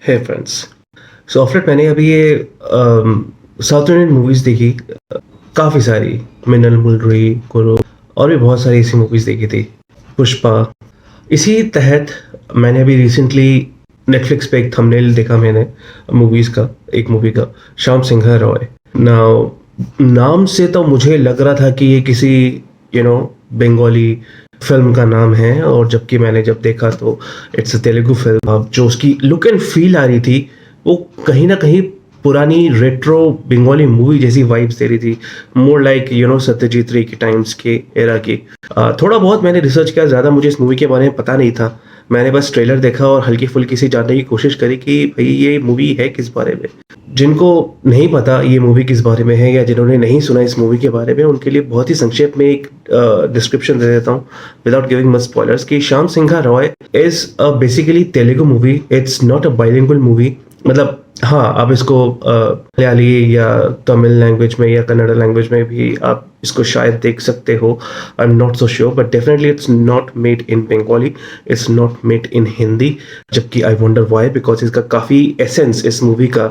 है friends. So after मैंने अभी ये साउथ इंडियन मूवीज़ देखी, काफ़ी सारी। मिनल मुलरी, गुरु और भी बहुत सारी ऐसी मूवीज़ देखी थी। पुष्पा। इसी तहत मैंने अभी रिसेंटली नेटफ्लिक्स पे एक थंबनेल देखा मैंने मूवीज़ का, एक मूवी का, श्याम सिंघा रॉय। नाउ नाम से तो मुझे लग रहा था कि ये किसी बंगाली फ़िल्म का नाम है, और जबकि मैंने जब देखा तो इट्स अ तेलुगु फ़िल्म। अब जो उसकी लुक एंड फ़ील आ रही थी, वो कहीं न कहीं पुरानी रेट्रो बंगाली मूवी जैसी वाइब्स दे रही थी। मोर लाइक सत्यजीत रे के टाइम्स के एरा की। थोड़ा बहुत मैंने रिसर्च किया, ज़्यादा मुझे इस मूवी के बारे में पता नहीं था। मैंने बस ट्रेलर देखा और हल्की-फुल्की सी जानने की कोशिश करी कि भई ये मूवी है किस बारे में। जिनको नहीं पता ये मूवी किस बारे में है, या जिन्होंने नहीं सुना इस मूवी के बारे में, उनके लिए बहुत ही संक्षेप में एक डिस्क्रिप्शन दे देता हूँ विदाउट गिविंग मच स्पॉयलर्स कि Shyam Singha Roy is a basically Telugu movie. It's not a bilingual movie. मतलब हाँ, आप इसको मलयाली या तमिल लैंग्वेज में या कन्नड़ लैंग्वेज में भी आप इसको शायद देख सकते हो। आई am not so sure, but definitely it's not made in Bengali, it's not made in Hindi. जबकि आई वंडर व्हाई, बिकॉज़ इसका काफ़ी एसेंस इस मूवी का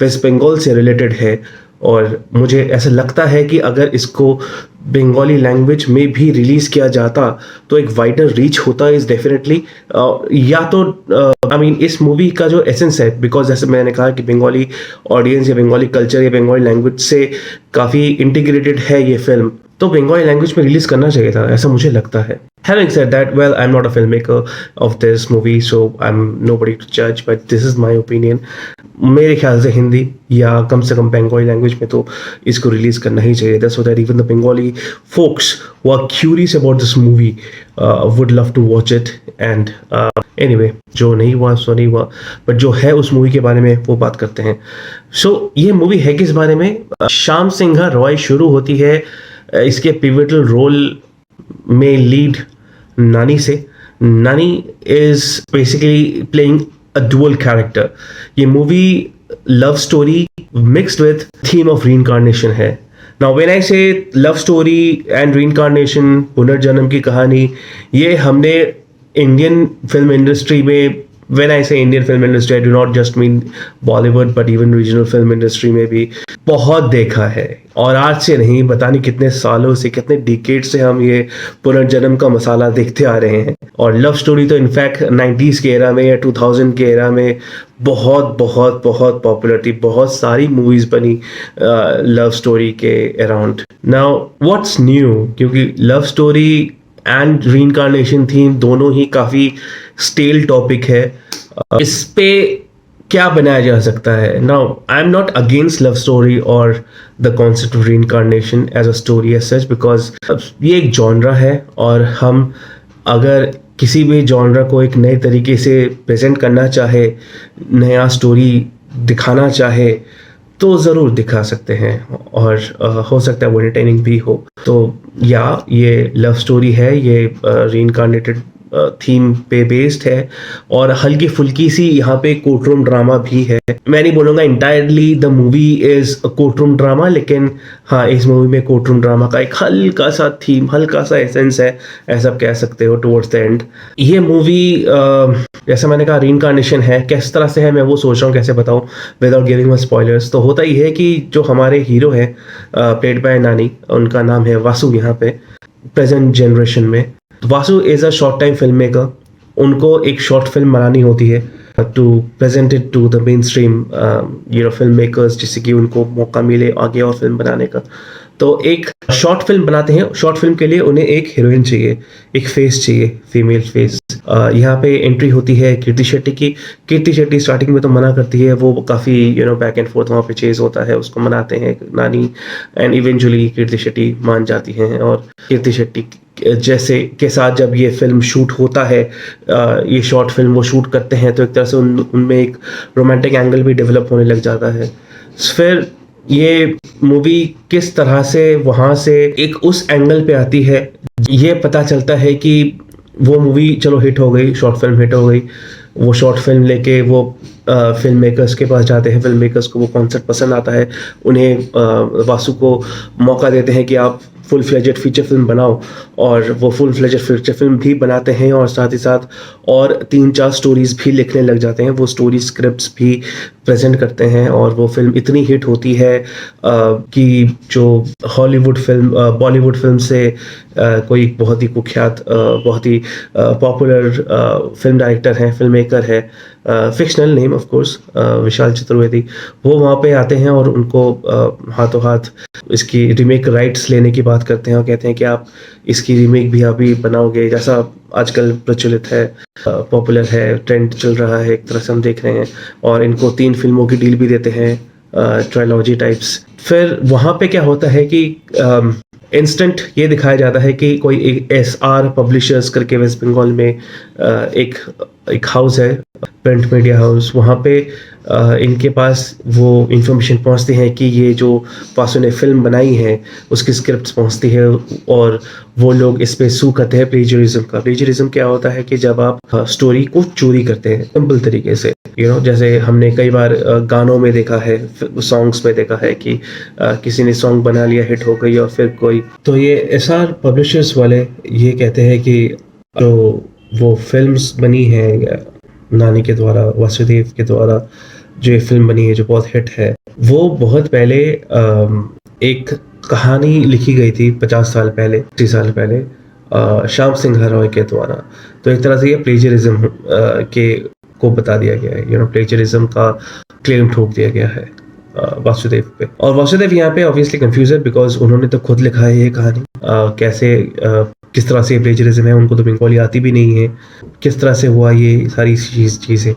वेस्ट बंगाल से रिलेटेड है। और मुझे ऐसा लगता है कि अगर इसको बंगाली लैंग्वेज में भी रिलीज़ किया जाता तो एक वाइडर रीच होता इज़ डेफिनेटली। या तो आई मीन इस मूवी का जो एसेंस है, बिकॉज़ जैसे मैंने कहा कि बंगाली ऑडियंस या बंगाली कल्चर या बंगाली लैंग्वेज से काफ़ी इंटीग्रेटेड है ये फ़िल्म, तो बंगाली लैंग्वेज में रिलीज़ करना चाहिए था, ऐसा मुझे लगता है। Having said that, well, I'm not a filmmaker of this movie, so I'm nobody to judge, but this is my opinion. मेरे ख्याल से हिंदी या कम से कम बंगाली लैंग्वेज में तो इसको रिलीज़ करना ही चाहिए था, so that even the Bengali folks who are curious about this movie would love to watch it. And anyway, जो नहीं हुआ सो नहीं हुआ, but जो है उस मूवी के बारे में वो बात करते हैं। So ये मूवी है किस बारे में? श्याम सिंघा रॉय शुरू होती है इसके पिवटल रोल में लीड नानी से। Nani is basically playing a dual character. ये movie love story mixed with theme of reincarnation है। Now when I say love story and reincarnation, पुनर्जन्म की कहानी, ये हमने इंडियन फिल्म इंडस्ट्री में, when I say Indian film industry, I do not just mean Bollywood but even regional film industry में भी बहुत देखा है। और आज से नहीं, पता नहीं कितने सालों से, कितने डिकेड से हम ये पुनर्जन्म का मसाला देखते आ रहे हैं। और लव स्टोरी तो इनफैक्ट 90s के एरा में या 2000 के एरा में बहुत बहुत बहुत पॉपुलर थी। बहुत सारी मूवीज़ बनी लव स्टोरी के अराउंड। नाउ व्हाट्स न्यू, क्योंकि love story and reincarnation theme दोनों ही काफ़ी स्टेल टॉपिक है। इस पे क्या बनाया जा सकता है? Now I am not against love story और the concept of reincarnation as a story as such, because ये एक जॉनरा है, और हम अगर किसी भी जॉनरा को एक नए तरीके से प्रेजेंट करना चाहे, नया स्टोरी दिखाना चाहे, तो ज़रूर दिखा सकते हैं। और हो सकता है वो एंटरटेनिंग भी हो। तो या ये लव स्टोरी है, ये रीइंकार्नेटेड थीम पे बेस्ड है, और हल्की फुल्की सी यहाँ पे कोर्ट रूम ड्रामा भी है। मैं नहीं बोलूँगा entirely the movie is a court room drama, लेकिन हाँ, इस मूवी में कोर्ट रूम ड्रामा का एक हल्का सा थीम, हल्का सा एसेंस है, ऐसा आप कह सकते हो टुवर्ड्स द एंड। ये मूवी जैसे मैंने कहा रीइंकार्नेशन है, किस तरह से है मैं वो सोच रहा हूँ कैसे बताऊँ विदाउट गिविंग माय स्पॉयलर्स। तो होता ही है कि जो हमारे हीरो हैं प्लेड बाय नानी, उनका नाम है वासु यहाँ पे प्रेजेंट जनरेशन में। Vasu is a short time film maker. उनको एक शॉर्ट फिल्म बनानी होती है to present it to the mainstream film makers, जिससे कि उनको मौका मिले आगे और फिल्म बनाने का। तो एक शॉर्ट फिल्म बनाते हैं। शॉर्ट फिल्म के लिए उन्हें एक हीरोइन चाहिए, एक फेस चाहिए, फीमेल फेस। यहाँ पे एंट्री होती है कीर्ति शेट्टी की। कीर्ति शेट्टी स्टार्टिंग में तो मना करती है, वो काफ़ी बैक एंड फोर्थ वहाँ पे चेज होता है, उसको मनाते हैं नानी, एंड इवेंचुअली कीर्ति शेट्टी मान जाती हैं। और कीर्ति शेट्टी जैसे के साथ जब ये फिल्म शूट होता है, ये शॉर्ट फिल्म वो शूट करते हैं, तो एक तरह से उनमें एक रोमांटिक एंगल भी डेवलप होने लग जाता है। फिर ये मूवी किस तरह से वहाँ से एक उस एंगल पे आती है, ये पता चलता है कि वो मूवी चलो हिट हो गई, शॉर्ट फिल्म हिट हो गई। वो शॉर्ट फिल्म लेके वो फिल्म मेकर्स के पास जाते हैं, फिल्म मेकर्स को वो कॉन्सेप्ट पसंद आता है, उन्हें वासु को मौका देते हैं कि आप फुल फ्लेजेड फीचर फिल्म बनाओ। और वो फुल फ्लेजेड फीचर फ़िल्म भी बनाते हैं और साथ ही साथ और 3-4 स्टोरीज़ भी लिखने लग जाते हैं। वो स्टोरी स्क्रिप्ट्स भी प्रेज़ेंट करते हैं और वो फ़िल्म इतनी हिट होती है कि जो बॉलीवुड फ़िल्म से कोई बहुत ही कुख्यात बहुत ही पॉपुलर फ़िल्म डायरेक्टर हैं, फ़िल्म मेकर है, फ़िक्शनल नेम ऑफ़ कोर्स, विशाल चतुर्वेदी, वो वहाँ पे आते हैं और उनको हाथों-हाथ इसकी रीमेक राइट्स लेने की बात करते हैं और कहते हैं कि आप इसकी रीमेक भी अभी बनाओगे, जैसा आजकल प्रचलित है, पॉपुलर है, ट्रेंड चल रहा है, एक तरह से हम देख रहे हैं और इनको 3 फ़िल्मों की डील भी देते हैं, ट्रायलॉजी टाइप्स। फिर वहाँ पे क्या होता है कि इंस्टेंट ये दिखाया जाता है कि कोई एक एसआर पब्लिशर्स करके वेस्ट बंगाल में एक एक हाउस है, प्रिंट मीडिया हाउस, वहाँ पे इनके पास वो इन्फॉर्मेशन पहुँचती है कि ये जो वासु ने फ़िल्म बनाई है, उसकी स्क्रिप्ट्स पहुँचती है और वो लोग इस पे सू करते हैं प्लेजरिज्म का। प्लेजरिज्म क्या होता है कि जब आप स्टोरी को चोरी करते हैं, सिंपल तरीके से, जैसे हमने कई बार गानों में देखा है, सॉन्ग्स में देखा है कि किसी ने सॉन्ग बना लिया, हिट हो गई और फिर कोई, तो ये एसआर पब्लिशर्स वाले ये कहते हैं कि जो वो फ़िल्म्स बनी है नानी के द्वारा, वासुदेव के द्वारा जो ये फ़िल्म बनी है जो बहुत हिट है, वो बहुत पहले एक कहानी लिखी गई थी 50 साल पहले, 30 साल पहले, श्याम सिंह रॉय के द्वारा। तो एक तरह से ये प्लेजरिज्म के को बता दिया गया है, प्लेजरिज्म का क्लेम ठोक दिया गया है वासुदेव पे। और वासुदेव यहाँ पे ऑब्वियसली कंफ्यूज है बिकॉज उन्होंने तो खुद लिखा है ये कहानी, कैसे किस तरह से प्लेजरिज्म है, उनको तो बंगाली आती भी नहीं है, किस तरह से हुआ ये सारी चीज़ें।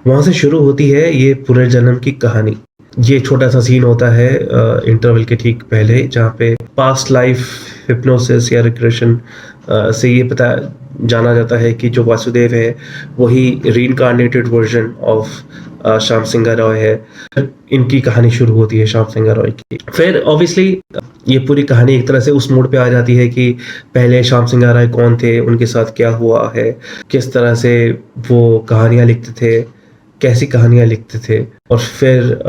वहाँ से शुरू होती है ये पुनर्जन्म की कहानी। ये छोटा सा सीन होता है इंटरवल के ठीक पहले, जहाँ पे पास्ट लाइफ हिप्नोसिस या रिग्रेशन से ये पता जाना जाता है कि जो वासुदेव है वही रीइंकार्नेटेड वर्जन ऑफ श्याम सिंह रॉय है। इनकी कहानी शुरू होती है श्याम सिंह रॉय की। फिर ऑब्वियसली ये पूरी कहानी एक तरह से उस मोड़ पे आ जाती है कि पहले श्याम सिंह रॉय कौन थे, उनके साथ क्या हुआ है, किस तरह से वो कहानियाँ लिखते थे, कैसी कहानियाँ लिखते थे, और फिर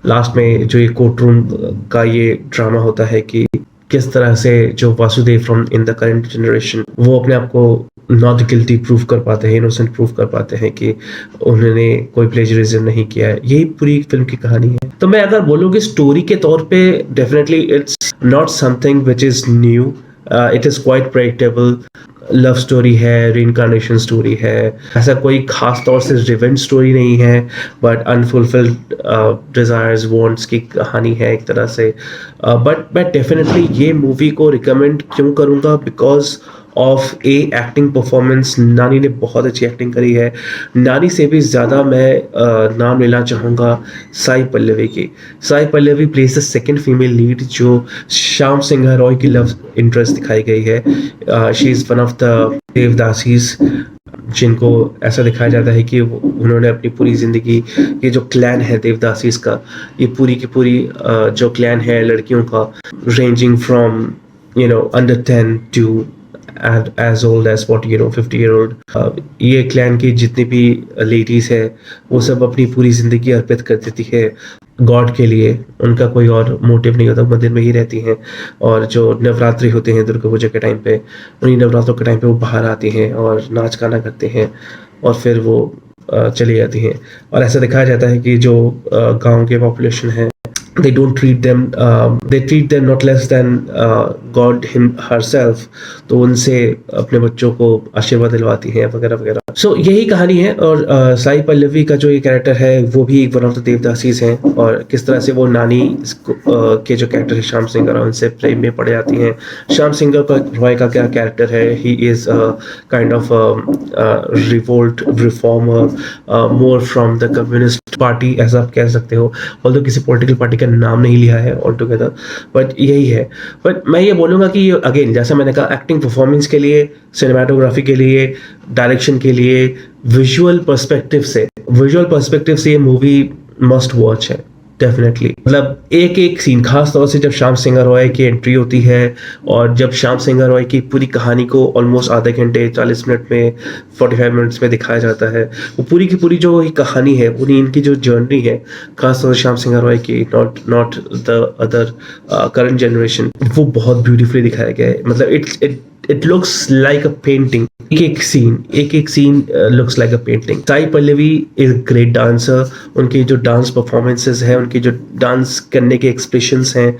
लास्ट में जो ये कोर्ट रूम का ये ड्रामा होता है कि किस तरह से जो Vasudev from in the current generation वो अपने आप को नॉट गिल्टी प्रूव कर पाते हैं, इनोसेंट प्रूव कर पाते हैं कि उन्होंने कोई प्लेजरिज्म नहीं किया है। यही पूरी फिल्म की कहानी है। तो मैं अगर बोलूँगी स्टोरी के तौर पे definitely it's not something which is new, it is quite predictable. Love story है, रीइंकार्नेशन स्टोरी है, ऐसा कोई खास तौर से रिवेंज स्टोरी नहीं है, बट अनफुलफिल्ड डिज़ायर्स वांट्स की कहानी है एक तरह से। बट मैं डेफिनेटली ये मूवी को रिकमेंड क्यों करूँगा, बिकॉज ऑफ एक्टिंग परफॉर्मेंस। नानी ने बहुत अच्छी एक्टिंग करी है। नानी से भी ज़्यादा मैं नाम लेना चाहूँगा साई पल्लवी की। Sai Pallavi place the second female lead, जो श्याम सिंह रॉय की लव इंटरेस्ट दिखाई गई है। She is one of the devadasis, जिनको ऐसा दिखाया जाता है कि उन्होंने अपनी पूरी ज़िंदगी, ये जो क्लैन है देवदासीज का, ये पूरी की पूरी जो क्लैन है लड़कियों का, ranging from under 10 to as old as 50-year-old, ये क्लैन की जितनी भी लेडीज़ है वो सब अपनी पूरी ज़िंदगी अर्पित कर देती है गॉड के लिए। उनका कोई और मोटिव नहीं होता, मंदिर में ही रहती हैं। और जो नवरात्रि होते हैं दुर्गा पूजा के टाइम पे, उन्हीं नवरात्रों के टाइम पे वो बाहर आती हैं और नाच गाना करते हैं और फिर वो चली जाती हैं। और ऐसा दिखाया जाता है कि जो गाँव के पॉपुलेशन है, they don't treat them, they treat them not less than God herself। तो उनसे अपने बच्चों को आशीर्वाद दिलवाती हैं वगैरह वगैरह। सो यही कहानी है। और साई पल्लवी का जो ये कैरेक्टर है वो भी वन ऑफ द देवदासीज हैं, और किस तरह से वो नानी के जो कैरेक्टर है श्याम सिंह रॉय, उनसे प्रेम में पड़ जाती हैं। श्याम सिंह रॉय का क्या कैरेक्टर है, he is kind of revolt reformer, more from the communist party, ऐसा आप कह सकते हो, ऑल्दो किसी पॉलिटिकल पार्टी का नाम नहीं लिया है ऑल टुगेदर, बट यही है। बट मैं ये बोलूँगा कि अगेन जैसा मैंने कहा, एक्टिंग परफॉर्मेंस के लिए, सिनेमाटोग्राफी के लिए, डायरेक्शन के लिए, विजुअल पर्सपेक्टिव से ये मूवी मस्ट वॉच है डेफिनेटली। मतलब एक सीन, खास तौर से जब श्याम सिंह रॉय की एंट्री होती है और जब श्याम सिंह रॉय की पूरी कहानी को ऑलमोस्ट आधे घंटे 40 मिनट में 45 मिनट्स में दिखाया जाता है, वो पूरी की पूरी जो कहानी है, पूरी इनकी जो जर्नी है, खास तौर से श्याम सिंह रॉय की, not the other current generation, वो बहुत ब्यूटीफुली दिखाया गया है। मतलब it looks like a painting. एक scene looks like a painting. Sai Pallavi is a great dancer. उनके जो dance performances हैं, उनके जो dance करने के expressions हैं,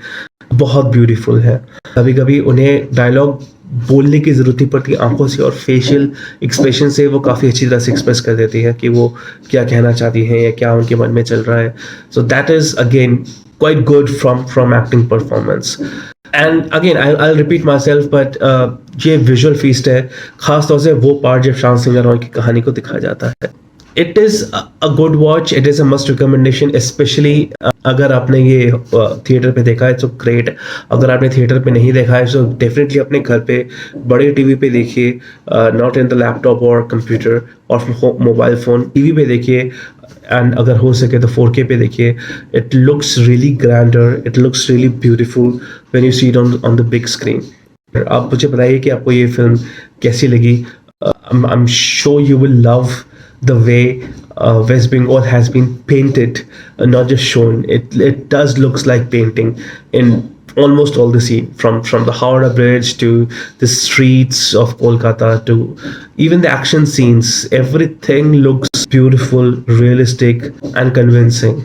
बहुत ब्यूटीफुल है. कभी कभी उन्हें डायलॉग बोलने की जरूरत नहीं पड़ती, आंखों से और फेशियल एक्सप्रेशन से वो काफ़ी अच्छी तरह से एक्सप्रेस कर देती है कि वो क्या कहना चाहती हैं या क्या उनके मन में चल रहा है. So that is again quite good from acting performance. And again I repeat my self but ये विजुअल फीस्ट है, खासतौर से वो पार्ट जब श्याम सिंह रॉय की कहानी को दिखाया जाता है. It is a good watch, it is a must recommendation, specially अगर आपने ये थिएटर पे देखा है तो ग्रेट. अगर आपने थिएटर पे नहीं देखा है तो डेफिनेटली अपने घर पे बड़े टीवी पे देखिए, नॉट इन द लैपटॉप और कंप्यूटर और मोबाइल फ़ोन, टीवी पे देखिए. एंड अगर हो सके तो 4K पे देखिए. It looks really grander, it looks really beautiful when you see it on the big screen. आप मुझे बताइए कि आपको ये फिल्म कैसी लगी. I am sure you will love the way West Bengal has been painted, not just shown. It does looks like painting in almost all the scene, from the Howrah Bridge to the streets of Kolkata to even the action scenes. Everything looks beautiful, realistic, and convincing.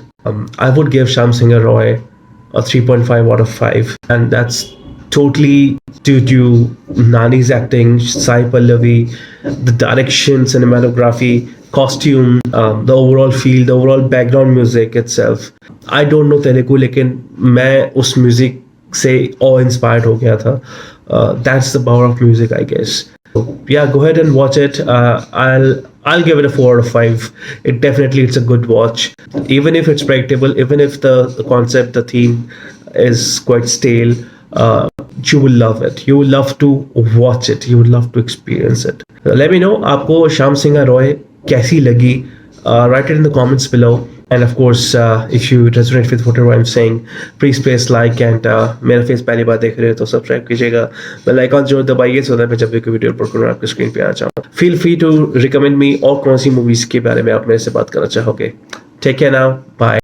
I would give Shyam Singh Roy a 3.5 out of 5, and that's totally due to Nani's acting, Sai Pallavi, the direction, cinematography, costume, the overall feel, the overall background music itself. I don't know Telugu, लेकिन मैं उस music से awe inspired हो गया था. That's the power of music, I guess. So, yeah, go ahead and watch it. I'll give it a 4 out of 5. It's a good watch, even if it's predictable, even if the concept, the theme is quite stale. You will love it. You will love to watch it. You will love to experience it. Let me know आपको श्याम सिंह रॉय कैसी लगी. Write it in the comments below. And of course, if you resonate with whatever I'm saying, please press like and मेरा face पहली बार देख रहे हो तो subscribe कीजिएगा, बेल आइकन जरूर दबाइए सो दैट मैं जब भी कोई वीडियो अपलोड करूँ आपके स्क्रीन पे आ जाऊँ. Feel free to recommend me और कौन सी मूवीज के बारे में आप मेरे से बात करना चाहोगे. Take care now, bye.